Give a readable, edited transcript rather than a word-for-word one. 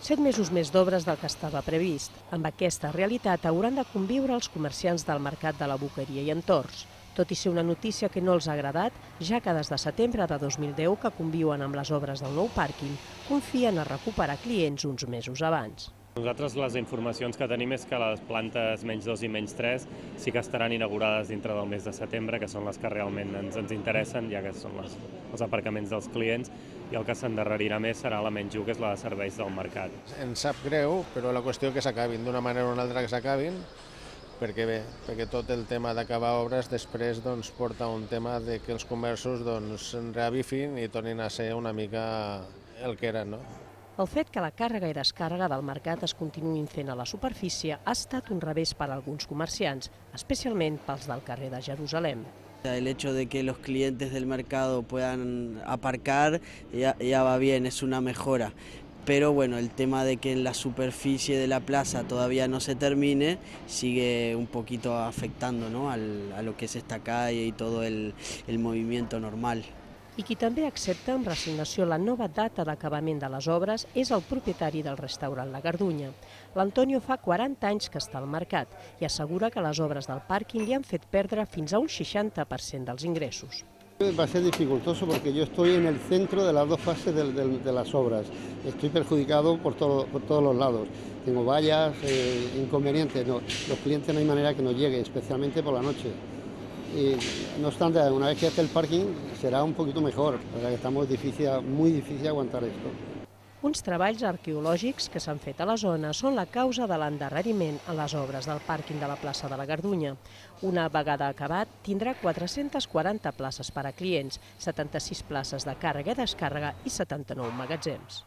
7 mesos més d'obres del que estava previst. Amb aquesta realitat hauran de conviure els comerciants del mercat de la Boqueria i entorns. Tot i ser una notícia que no els ha agradat, ja que des de setembre de 2010 que conviuen amb les obres del nou pàrquing, confien a recuperar clients uns mesos abans. Nosaltres les informacions que tenim és que les plantes menys 2 i menys 3 sí que estaran inaugurades dintre del mes de setembre, que són les que realment ens interessen, ja que són els aparcaments dels clients, i el que s'endarrerirà més serà la menys 1, que és la de serveis del mercat. Ens sap greu, però la qüestió és que s'acabin, d'una manera o una altra que s'acabin, perquè tot el tema d'acabar obres després porta un tema de que els comerços reavifin i tornin a ser una mica el que eren, no? El fet que la càrrega i descàrrega del mercat es continuïn fent a la superfície ha estat un revés per a alguns comerciants, especialment pels del carrer de Jerusalem. El hecho de que los clientes del mercado puedan aparcar ya va bien, es una mejora. Pero bueno, el tema de que en la superficie de la plaza todavía no se termine sigue un poquito afectando, ¿no?, a lo que es esta calle y todo el movimiento normal. I qui també accepta amb resignació la nova data d'acabament de les obres és el propietari del restaurant La Gardunya. L'Antonio fa 40 anys que està al mercat i assegura que les obres del pàrquing li han fet perdre fins a un 60% dels ingressos. Va a ser dificultoso porque yo estoy en el centro de las dos fases de las obras. Estoy perjudicado por todos los lados. Tengo vallas, inconvenientes. No, los clientes no hay manera que nos lleguen, especialmente por la noche. Y, no obstante, una vez que esté el parking será un poquito mejor, perquè està muy difícil aguantar esto. Uns treballs arqueològics que s'han fet a la zona són la causa de l'endarreriment en les obres del pàrquing de la plaça de la Gardunya. Una vegada acabat, tindrà 440 places per a clients, 76 places de càrrega i descàrrega i 79 magatzems.